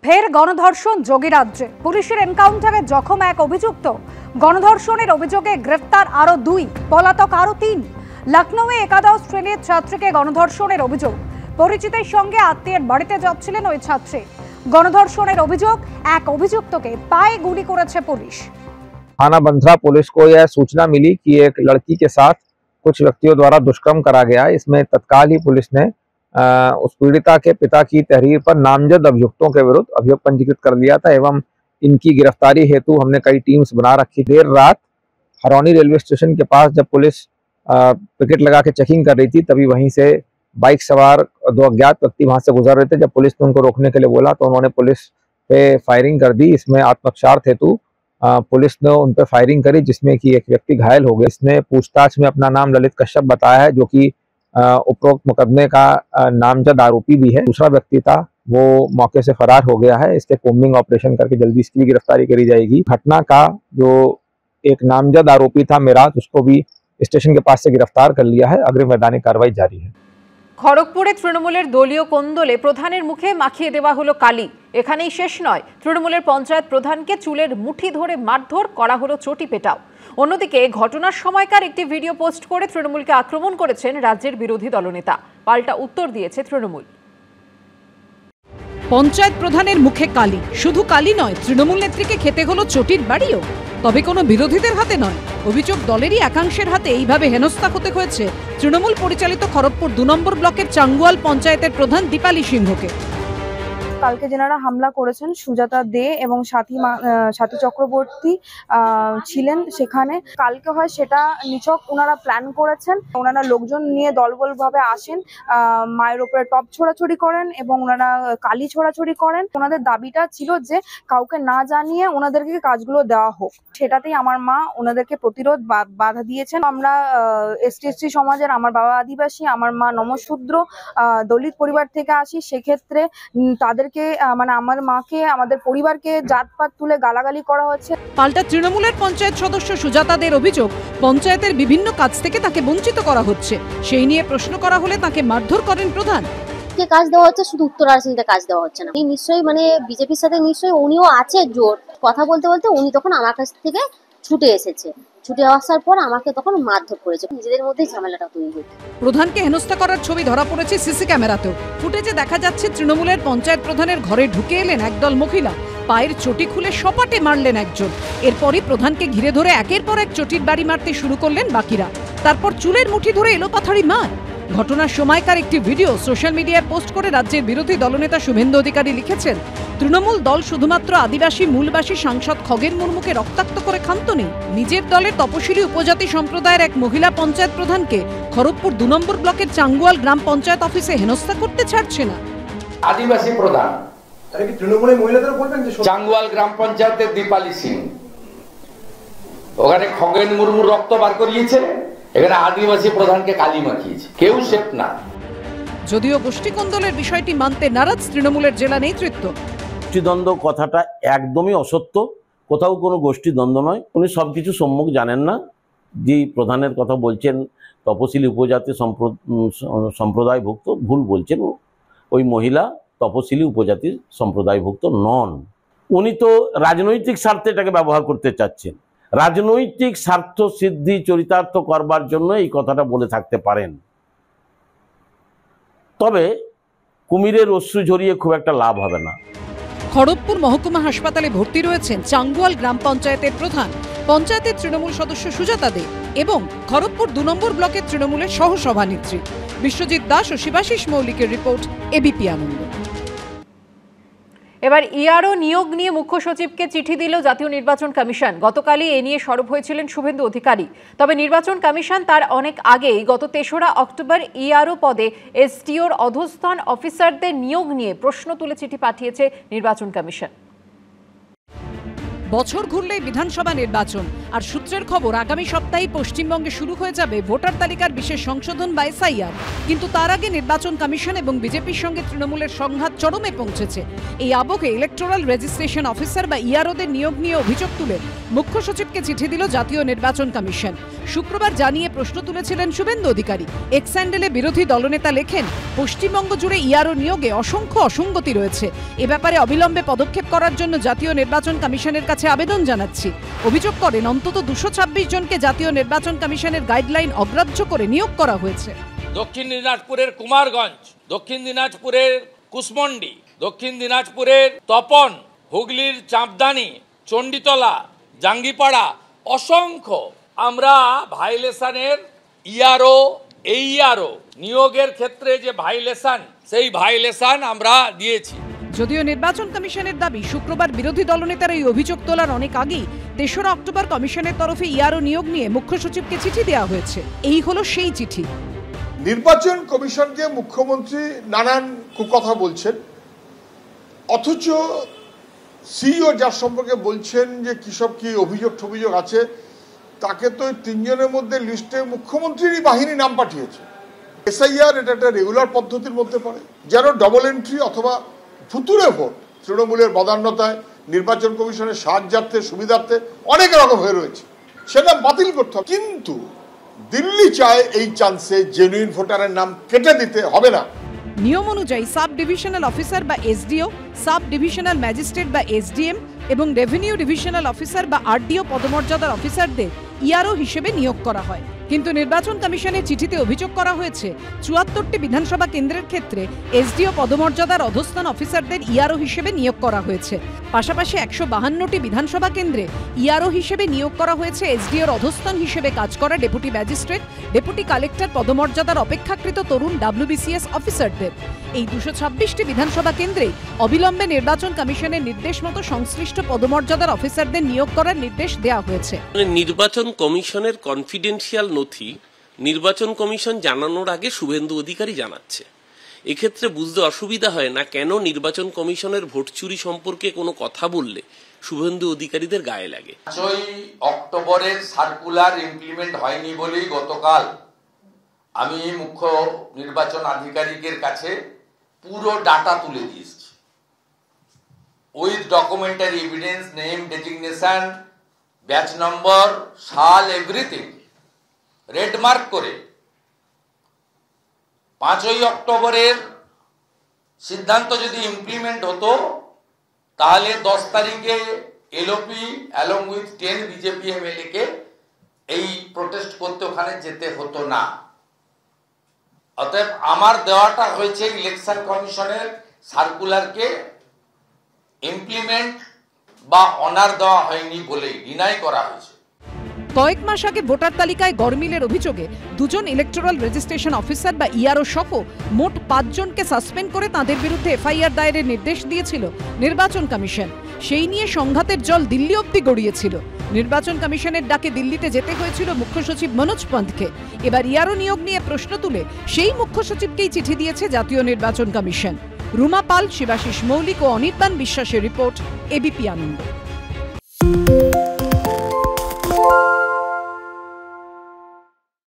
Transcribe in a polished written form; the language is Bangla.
ফের গণধর্ষণ যোগীরাজ্যে পুলিশের এনকাউন্টারে জখম এক অভিযুক্ত। গণধর্ষণের অভিযোগে গ্রেফতার আরো 2, পলাতক আরো 3। লখনৌয়ে একাদশ শ্রেণীর ছাত্রীকে গণধর্ষণের অভিযোগ। পরিচিতের সঙ্গে আত্মীয়ের বাড়িতে যাচ্ছিলেন ওই ছাত্রী। গণধর্ষণের অভিযোগ, এক অভিযুক্তকে पाए गुली করেছে पुलिस। थाना बंथरा पुलिस को यह सूचना मिली कि एक लड़की के साथ कुछ व्यक्तियों द्वारा दुष्कर्म करा गया है। इसमें तत्काल ही पुलिस ने उस पीड़िता के पिता की तहरीर पर नामजद अभियुक्तों के विरुद्ध अभियोग पंजीकृत कर लिया था एवं इनकी गिरफ्तारी हेतु हमने कई टीम्स बना रखी। देर रात हरौनी रेलवे स्टेशन के पास जब पुलिस पिकेट लगा के चेकिंग कर रही थी, तभी वहीं से बाइक सवार 2 अज्ञात व्यक्ति वहां से गुजर रहे थे। जब पुलिस ने उनको रोकने के लिए बोला तो उन्होंने पुलिस पे फायरिंग कर दी। इसमें आत्मरक्षा हेतु पुलिस ने उन पर फायरिंग करी, जिसमें कि एक व्यक्ति घायल हो गया। इसने पूछताछ में अपना नाम ललित कश्यप बताया है, जो कि उपरोक्त मुकदमे का नामजद आरोपी भी है। दूसरा व्यक्ति था वो मौके से फरार हो गया है। इसके कोम्बिंग ऑपरेशन करके जल्दी इसकी भी गिरफ्तारी करी जाएगी। घटना का जो एक नामजद आरोपी था मेराज, उसको भी स्टेशन के पास से गिरफ्तार कर लिया है। अग्रिम वैधानिक कार्रवाई जारी है। খড়গপুরে তৃণমূলের দলীয় কোন্দলে প্রধানের মুখে মাখিয়ে দেওয়া হলো কালি। এখানেই শেষ নয়, তৃণমূলের পঞ্চায়েত প্রধানকে চুলের মুঠি ধরে মারধর করা হলো চটি পেটাও। অন্যদিকে ঘটনার সময়কার একটি ভিডিও পোস্ট করে তৃণমূলকে আক্রমণ করেছেন রাজ্যের বিরোধী দলনেতা। পাল্টা উত্তর দিয়েছে তৃণমূল। পঞ্চায়েত প্রধানের মুখে কালি, শুধু কালি নয়, তৃণমূল নেত্রীকে খেতে হলো চটির বাড়িও। তবে কোনো বিরোধীদের হাতে নয়, অভিযোগ দলেরই একাংশের হাতে এইভাবে হেনস্থা হতে হয়েছে তৃণমূল পরিচালিত খড়গপুর 2 নম্বর ব্লকের চাঙ্গুয়াল পঞ্চায়েতের প্রধান দীপালি সিংহকে। কালকে যেনারা হামলা করেছেন সুজাতা দে এবং সাথী চক্রবর্তী ছিলেন সেখানে। কালকে হয় সেটা নিছক ওনারা প্ল্যান করেছেন। ওনারা লোকজন নিয়ে দলবলভাবে আসেন, মায়ের উপরে টপ ছোড়াছড়ি করেন এবং ওনারা কালি ছোড়াছড়ি করেন। ওনাদের দাবিটা ছিল যে কাউকে না জানিয়ে ওনাদেরকে কাজগুলো দেওয়া হোক। সেটাতেই আমার মা ওনাদেরকে প্রতিরোধ বাধা দিয়েছেন। আমরা ST সমাজের, আমার বাবা আদিবাসী, আমার মা নমশূদ্র দলিত পরিবার থেকে আসি। সেক্ষেত্রে তাদের মানে আমার মাকে, আমাদের পরিবারকে জাতপাত তুলে গালাগালি করা হচ্ছে। পাল্টা তৃণমূলের পঞ্চায়েত সদস্য সুজাতাদের অভিযোগ, পঞ্চায়েতের বিভিন্ন কাজ থেকে তাকে বঞ্চিত করা হচ্ছে। সেই নিয়ে প্রশ্ন করা হলে তাকে মারধর করেন প্রধান। কাজ দেওয়া হচ্ছে, শুধু উত্তর আসনতে কাজ দেওয়া হচ্ছে না। নিশ্চয়ই মানে বিজেপির সাথে নিশ্চয়ই উনিও আছে জোট। কথা বলতে বলতে উনি তখন আমার কাছ থেকে ছুটে এসেছে। ছুটে আসার পর আমাকে তখন মারধর করেছে। নিজেদের মধ্যেই ঝামেলাটা তৈরি হয়েছে। প্রধানকে হেনস্থা করার ছবি ধরা পড়েছে সিসি ক্যামেরাতেও। ফুটেজে দেখা যাচ্ছে তৃণমূলের পঞ্চায়েত প্রধানের ঘরে ঢুকে এলেন একদল মহিলা, পায়ের চটি খুলে সপাটে মারলেন একজন। এরপরই প্রধানকে ঘিরে ধরে একের পর এক চটির বাড়ি মারতে শুরু করলেন বাকিরা। তারপর চুলের মুঠি ধরে এলোপাথাড়ি মার। ঘটনার সময়কার একটি ভিডিও সোশ্যাল মিডিয়ায় পোস্ট করে রাজ্যের বিরোধী দলনেতা শুভেন্দু অধিকারী লিখেছেন, তৃণমূল দল শুধুমাত্র আদিবাসী মূলবাসী সাংসদ খগেন মুর্মুকে রক্তাক্ত করে ক্ষান্ত নেই, নিজের দলের তপশিলি উপজাতি সম্প্রদায়ের এক মহিলা পঞ্চায়েত প্রধানকে খড়গপুর 2 নম্বর ব্লকের চাঙ্গুয়াল গ্রাম পঞ্চায়েত অফিসে হেনস্থা করতে ছাড়ছে না। আদিবাসী প্রধান তৃণমূলের মহিলাদের বলবেন যে চাঙ্গুয়াল গ্রাম পঞ্চায়েতের দীপালি সিং, ওখানে খগেন মুর্মুর রক্ত বার করিয়েছে, এখানে আদিবাসী প্রধানকে কালি মাখিয়েছে। কেউ সেফ না। যদিও গোষ্ঠী কোন্দলের বিষয়টি মানতে নারাজ তৃণমূলের জেলা নেতৃত্ব। গোষ্ঠীদ্বন্দ্ব কথাটা একদমই অসত্য। কোথাও কোনো গোষ্ঠীদ্বন্দ্ব নয়। উনি সবকিছু সম্মুখ জানেন না। যে প্রধানের কথা বলছেন তপশিলি উপজাতি সম্প্রদায়ভুক্ত, ভুল বলছেন। ওই মহিলা তপশিলি উপজাতি সম্প্রদায়ভুক্ত নন। উনি তো রাজনৈতিক স্বার্থে এটাকে ব্যবহার করতে চাচ্ছেন। রাজনৈতিক স্বার্থ সিদ্ধি চরিতার্থ করবার জন্য এই কথাটা বলে থাকতে পারেন। তবে কুমিরের অশ্রু ঝরিয়ে খুব একটা লাভ হবে না। খড়গপুর মহকুমা হাসপাতালে ভর্তি রয়েছেন চাঙ্গুয়াল গ্রাম পঞ্চায়েতের প্রধান, পঞ্চায়েতের তৃণমূল সদস্য সুজাতা দে এবং খড়গপুর 2 নম্বর ব্লকের তৃণমূলের সহসভানেত্রী। বিশ্বজিৎ দাস ও শিবাশিস মৌলিকের রিপোর্ট, এবিপি আনন্দ। এবার ইআরও নিয়োগ নিয়ে মুখ্য সচিবকে চিঠি দিল জাতীয় নির্বাচন কমিশন। গতকালই এ নিয়ে সরব হয়েছিলেন শুভেন্দু অধিকারী। তবে নির্বাচন কমিশন তার অনেক আগেই গত 3রা অক্টোবর ইআরও পদে STOর অধস্তন অফিসারদের নিয়োগ নিয়ে প্রশ্ন তুলে চিঠি পাঠিয়েছে নির্বাচন কমিশন। বছর ঘুরলেই বিধানসভা নির্বাচন, আর সূত্রের খবর আগামী সপ্তাহে পশ্চিমবঙ্গে শুরু হয়ে যাবে ভোটার তালিকার বিশেষ সংশোধন বা এসআইআর। কিন্তু তার আগে নির্বাচন কমিশন এবং বিজেপির সঙ্গে তৃণমূলের সংঘাত চরমে পৌঁছেছে। এই আবহে ইলেকটোরাল রেজিস্ট্রেশন অফিসার বা ইআরওদের নিয়োগ নিয়ে অভিযোগ তুলে মুখ্য সচিবকে চিঠি দিল জাতীয় নির্বাচন কমিশন। শুক্রবার জানিয়ে প্রশ্ন তুলেছিলেন শুভেন্দু অধিকারী। এক্স হ্যান্ডেলে বিরোধী দলনেতা লেখেন, পশ্চিমবঙ্গ জুড়ে ইআরও নিয়োগে অসংখ্য অসঙ্গতি রয়েছে। এ ব্যাপারে অবিলম্বে পদক্ষেপ করার জন্য জাতীয় নির্বাচন কমিশনের কাছে আবেদন জানাচ্ছি। অভিযোগ করেন অন্তত 226 জনকে জাতীয় নির্বাচন কমিশনের গাইডলাইন অগ্রাহ্য করে নিয়োগ করা হয়েছে। দক্ষিণ দিনাজপুরের কুমারগঞ্জ, দক্ষিণ দিনাজপুরের কুসমন্ডি, দক্ষিণ দিনাজপুরের তপন, হুগলির চাঁপদানি, চণ্ডীতলা, জাঙ্গিপাড়া, অসংখ্য আমরা ভাইলেশনের ইআরও এইআরও নিয়োগের ক্ষেত্রে যে ভাইলেশন, সেই ভাইলেশন আমরা দিয়েছি। যদিও নির্বাচন কমিশনের দাবি, শুক্রবার বিরোধী দলনেতারা এই অভিযোগ তোলার অনেক আগেই 3রা অক্টোবর কমিশনের তরফে ইআরও নিয়োগ নিয়ে মুখ্য সচিবকে চিঠি দেওয়া হয়েছে। এই হলো সেই চিঠি। নির্বাচন কমিশনকে মুখ্যমন্ত্রী নানান কুকথা বলছেন, অথচ সিইও যার সম্পর্কে বলছেন যে কিসব কি অভিযোগ টভিযোগ আছে, তাকে তো 3 জনের মধ্যে লিস্টে মুখ্যমন্ত্রীরই বাহিনী নাম পাঠিয়েছে। এসআইআর এটা একটা রেগুলার পদ্ধতির মধ্যে পড়ে, যেন ডবল এন্ট্রি অথবা ফুতুরে ভোট তৃণমূলের বদান্যতায় নির্বাচন কমিশনের সাহায্যার্থে সুবিধার্থে অনেক রকম হয়ে রয়েছে, সেটা বাতিল করতে হবে। কিন্তু দিল্লি চায় এই চান্সে জেনুইন ভোটারের নাম কেটে দিতে হবে না। নিয়ম অনুযায়ী সাব ডিভিশনাল অফিসার বা এসডিও, সাব ডিভিশনাল ম্যাজিস্ট্রেট বা এসডিএম এবং রেভিনিউ ডিভিশনাল অফিসার বা আরডিও পদমর্যাদার অফিসারদের ইআরও হিসেবে নিয়োগ করা হয়। কিন্তু নির্বাচন কমিশনের চিঠিতে অভিযোগ করা হয়েছে 74টি বিধানসভা কেন্দ্রের ক্ষেত্রে এসডিও পদমর্যাদার অধস্তন অফিসারদের ইআরও হিসেবে নিয়োগ করা হয়েছে। পাশাপাশি 152টি বিধানসভা কেন্দ্রে ইআরও হিসেবে নিয়োগ করা হয়েছে এসডিওর অধস্তন হিসেবে কাজ করা ডেপুটি ম্যাজিস্ট্রেট, ডেপুটি কালেক্টর পদমর্যাদার অপেক্ষাকৃত তরুণ ডাব্লিউবিসিএস অফিসারদের। এই 226টি বিধানসভা কেন্দ্রে অবিলম্বে নির্বাচন কমিশনের নির্দেশ মতো সংশ্লিষ্ট পদমর্যাদার অফিসারদের নিয়োগ করার নির্দেশ দেওয়া হয়েছে। নির্বাচন কমিশনের কনফিডেন্সিয়াল নথি নির্বাচন কমিশন জানানোর আগে শুভেন্দু অধিকারী জানাচ্ছে। এক্ষেত্রে বুঝতে অসুবিধা হয় না কেন নির্বাচন কমিশনের ভোট চুরি সম্পর্কে কোনো কথা বললে শুভেন্দু অধিকারীদের গায়ে লাগে। 5ই অক্টোবরের সার্কুলার ইমপ্লিমেন্ট হয়নি বলেই গতকাল আমি মুখ্য নির্বাচন আধিকারিকের কাছে পুরো ডাটা তুলে দিয়েছি, with documentary evidence, name, designation, batch number, সাল, এভরিথিং রেড মার্ক করে। 5ই অক্টোবরের সিদ্ধান্ত যদি ইমপ্লিমেন্ট হতো তাহলে 10 তারিখে LOP along with 10 BJP MLA কে এই প্রোটেস্ট করতে ওখানে যেতে হতো না। অতএব আমার দেওয়াটা হয়েছে ইলেকশন কমিশনের সার্কুলারকে ইমপ্লিমেন্ট বা অনার দেওয়া হয়নি বলেই ডিনাই করা হয়েছে। কয়েক মাস আগে ভোটার তালিকায় গরমিলের অভিযোগে 2 জন ইলেকটোরাল রেজিস্ট্রেশন অফিসার বা ইআরও সহ মোট 5 জনকে সাসপেন্ড করে তাদের বিরুদ্ধে এফআইআর দায়েরের নির্দেশ দিয়েছিল নির্বাচন কমিশন। সেই নিয়ে সংঘাতের জল দিল্লি অবধি গড়িয়েছিল। নির্বাচন কমিশনের ডাকে দিল্লিতে যেতে হয়েছিল মুখ্য সচিব মনোজ পন্থকে। এবার ইআরও নিয়োগ নিয়ে প্রশ্ন তুলে সেই মুখ্য সচিবকেই চিঠি দিয়েছে জাতীয় নির্বাচন কমিশন। রুমা পাল, শিবাশিস মৌলিক ও অনির্বাণ বিশ্বাসের রিপোর্ট, এবিপি আনন্দ।